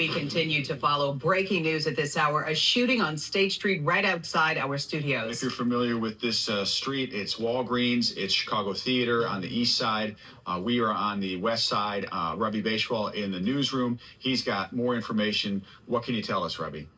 We continue to follow breaking news at this hour, a shooting on State Street right outside our studios. If you're familiar with this street, it's Walgreens, it's Chicago Theater on the east side. We are on the west side. Ravi Beshwal in the newsroom. He's got more information. What can you tell us, Ravi?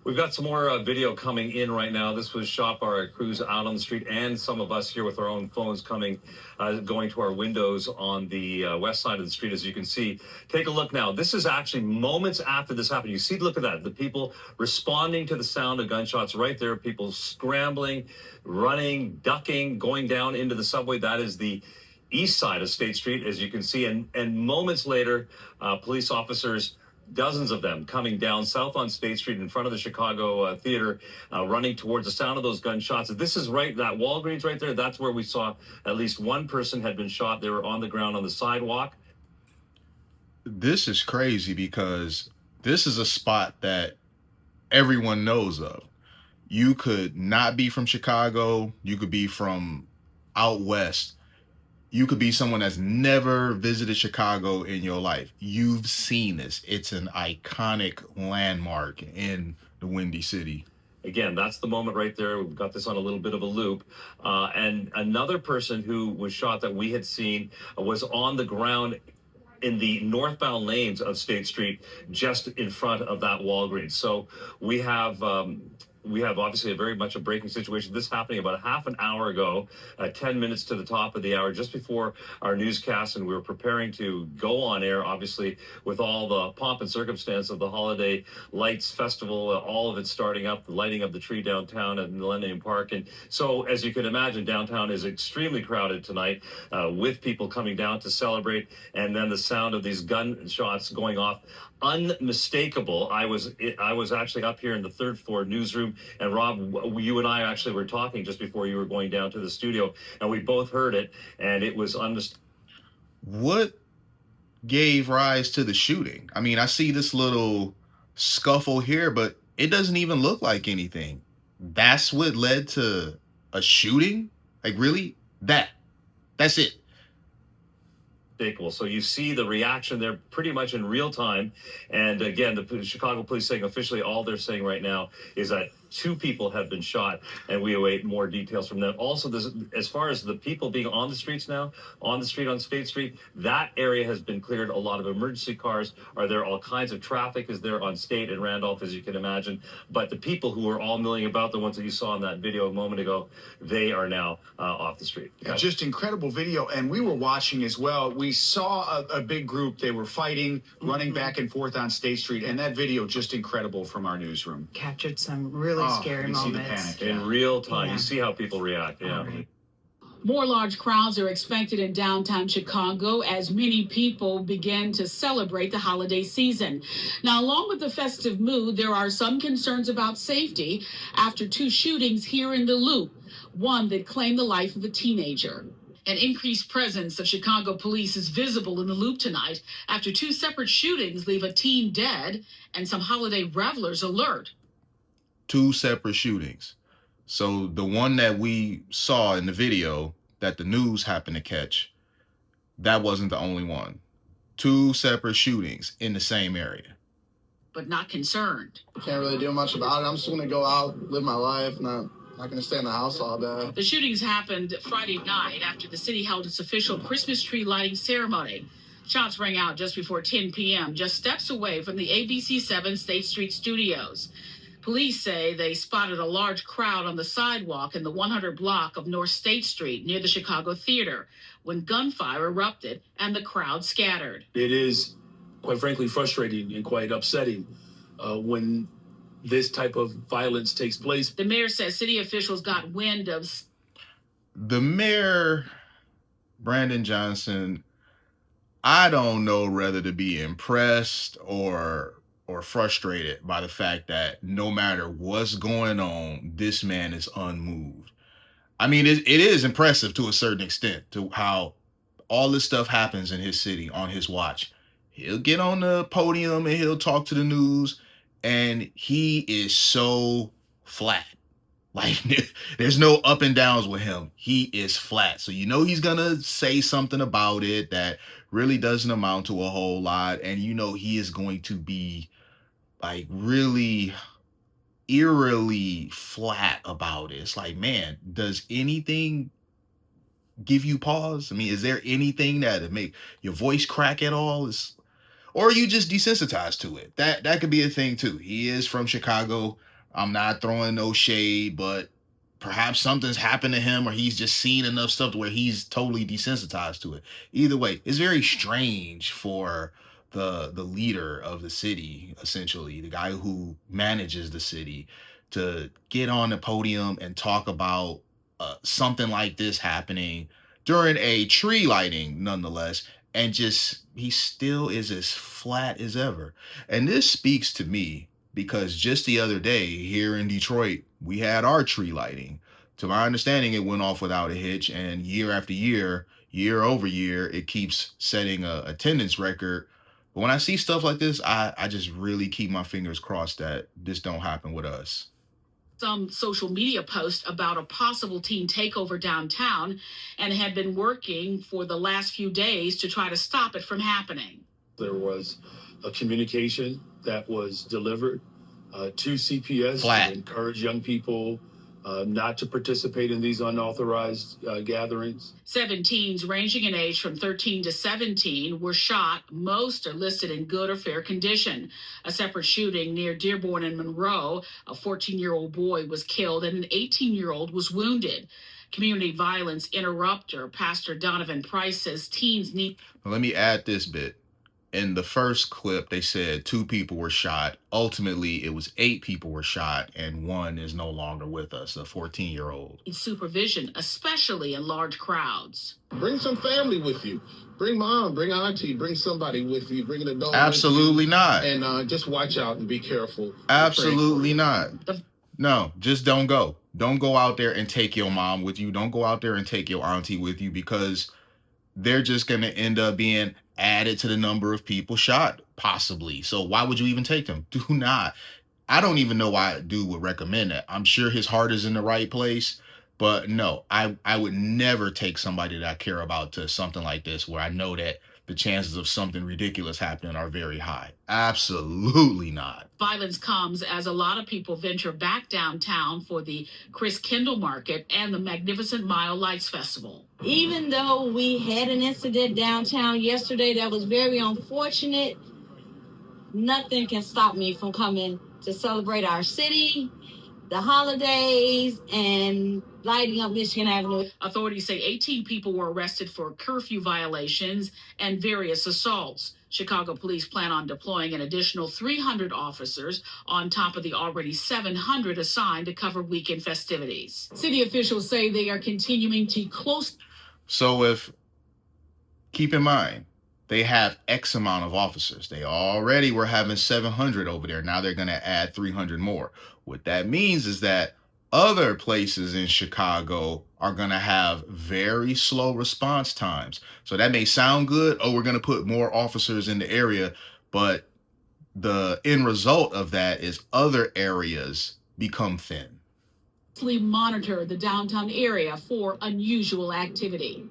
We've got some more video coming in right now. This was shot by our crews out on the street and some of us here with our own phones going to our windows on the west side of the street, as you can see. Take a look now. This is actually moments after this happened. You see, look at that. The people responding to the sound of gunshots right there. People scrambling, running, ducking, going down into the subway. That is the east side of State Street, as you can see. And moments later, police officers, dozens of them, coming down south on State Street in front of the Chicago Theater, running towards the sound of those gunshots. This is right, that Walgreens right there, that's where we saw at least one person had been shot. They were on the ground on the sidewalk. This is crazy because this is a spot that everyone knows of. You could not be from Chicago. You could be from out west. You could be someone that's never visited Chicago in your life. You've seen this. It's an iconic landmark in the Windy City. Again, that's the moment right there. We've got this on a little bit of a loop. And another person who was shot that we had seen was on the ground in the northbound lanes of State Street, just in front of that Walgreens. So we have obviously very much a breaking situation. This happening about a half an hour ago, 10 minutes to the top of the hour, just before our newscast, and we were preparing to go on air, obviously, with all the pomp and circumstance of the Holiday Lights Festival, all of it starting up, the lighting of the tree downtown at Millennium Park. And so, as you can imagine, downtown is extremely crowded tonight, with people coming down to celebrate, and then the sound of these gunshots going off. Unmistakable. I was actually up here in the third floor newsroom, and Rob, you and I actually were talking just before you were going down to the studio, and we both heard it, and it was unmistakable. What gave rise to the shooting? I mean, I see this little scuffle here, but it doesn't even look like anything. That's what led to a shooting? Like, really? That's it. So you see the reaction there pretty much in real time. And again, the Chicago police saying officially all they're saying right now is that 2 people have been shot, and we await more details from them. Also, as far as the people being on the streets now, on the street on State Street, that area has been cleared. A lot of emergency cars are there. All kinds of traffic is there on State and Randolph, as you can imagine. But the people who are all milling about, the ones that you saw in that video a moment ago, they are now off the street. Yeah, just incredible video. And we were watching as well. We saw a big group. They were fighting, running back and forth on State Street. And that video, just incredible from our newsroom. Captured some really scary moments. See the panic, in real time. You see how people react. More large crowds are expected in downtown Chicago as many people begin to celebrate the holiday season. Now, along with the festive mood, there are some concerns about safety after 2 shootings here in the Loop, one that claimed the life of a teenager. An increased presence of Chicago police is visible in the Loop tonight after 2 separate shootings leave a teen dead and some holiday revelers alert. 2 separate shootings. So the one that we saw in the video that the news happened to catch, that wasn't the only one. 2 separate shootings in the same area. But not concerned. Can't really do much about it. I'm just going to go out, live my life, not going to stay in the house all day. The shootings happened Friday night after the city held its official Christmas tree lighting ceremony. Shots rang out just before 10 p.m., just steps away from the ABC7 State Street studios. Police say they spotted a large crowd on the sidewalk in the 100 block of North State Street near the Chicago Theater when gunfire erupted and the crowd scattered. It is, quite frankly, frustrating and quite upsetting when this type of violence takes place. The mayor says city officials got wind of... The mayor, Brandon Johnson, I don't know whether to be impressed or frustrated by the fact that no matter what's going on, this man is unmoved. I mean, it is impressive to a certain extent to how all this stuff happens in his city on his watch. He'll get on the podium and he'll talk to the news, and he is so flat. Like, there's no up and downs with him. He is flat. So you know he's going to say something about it that really doesn't amount to a whole lot. And you know he is going to be like really eerily flat about it. It's like, man, does anything give you pause? I mean, is there anything that make your voice crack at all? Or are you just desensitized to it? That could be a thing too. He is from Chicago. I'm not throwing no shade, but perhaps something's happened to him, or he's just seen enough stuff to where he's totally desensitized to it. Either way, it's very strange for the leader of the city, essentially the guy who manages the city, to get on the podium and talk about something like this happening during a tree lighting, nonetheless, and just he still is as flat as ever. And this speaks to me because just the other day here in Detroit, we had our tree lighting. To my understanding, it went off without a hitch, and year after year, year over year, it keeps setting a attendance record. But when I see stuff like this, I just really keep my fingers crossed that this don't happen with us. Some social media posts about a possible teen takeover downtown and had been working for the last few days to try to stop it from happening. There was a communication that was delivered to CPS Flat. to encourage young people not to participate in these unauthorized gatherings. 7 teens ranging in age from 13 to 17 were shot. Most are listed in good or fair condition. A separate shooting near Dearborn and Monroe, a 14-year-old boy was killed and an 18-year-old was wounded. Community violence interrupter Pastor Donovan Price says teens need. Let me add this bit. In the first clip, they said 2 people were shot. Ultimately, it was 8 people were shot, and 1 is no longer with us, a 14-year-old. Supervision, especially in large crowds. Bring some family with you. Bring mom, bring auntie, bring somebody with you. Bring an adult. Absolutely not. And just watch out and be careful. Absolutely not. No, just don't go. Don't go out there and take your mom with you. Don't go out there and take your auntie with you, because they're just going to end up being added to the number of people shot, possibly. So why would you even take them? Do not. I don't even know why a dude would recommend that. I'm sure his heart is in the right place, but no, I would never take somebody that I care about to something like this, where I know that the chances of something ridiculous happening are very high. Absolutely not. Violence comes as a lot of people venture back downtown for the Chris Kendall Market and the Magnificent Mile Lights Festival. Even though we had an incident downtown yesterday that was very unfortunate, nothing can stop me from coming to celebrate our city, the holidays, and lighting up Michigan Avenue. Authorities say 18 people were arrested for curfew violations and various assaults. Chicago police plan on deploying an additional 300 officers on top of the already 700 assigned to cover weekend festivities. City officials say they are continuing to close. So keep in mind, they have X amount of officers. They already were having 700 over there. Now they're going to add 300 more. What that means is that other places in Chicago are going to have very slow response times. So that may sound good. Oh, we're going to put more officers in the area. But the end result of that is other areas become thin. Monitor the downtown area for unusual activity.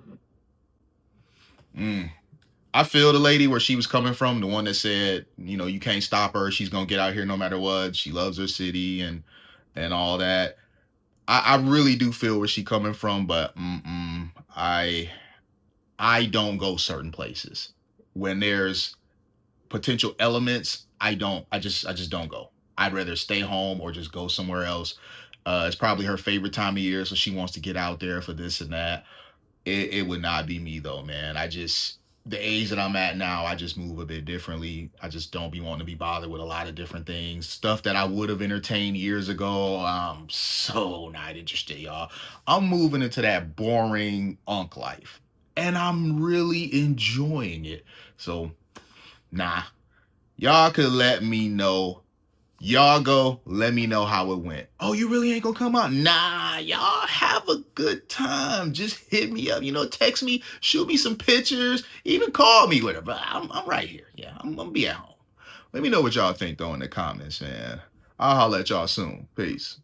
I feel the lady where she was coming from, the one that said, you can't stop her. She's going to get out here no matter what. She loves her city and all that. I really do feel where she's coming from, but I don't go certain places. When there's potential elements, I just don't go. I'd rather stay home or just go somewhere else. It's probably her favorite time of year, so she wants to get out there for this and that. It would not be me though, man. The age that I'm at now, I just move a bit differently. I just don't be wanting to be bothered with a lot of different things. Stuff that I would have entertained years ago, I'm so not interested, y'all. I'm moving into that boring unk life, and I'm really enjoying it. So, nah. Y'all could let me know. Y'all go, let me know how it went. Oh, you really ain't gonna come out? Nah, y'all have a good time. Just hit me up, text me, shoot me some pictures, even call me, whatever. I'm right here. Yeah, I'm gonna be at home. Let me know what y'all think though in the comments, man. I'll holler at y'all soon. Peace.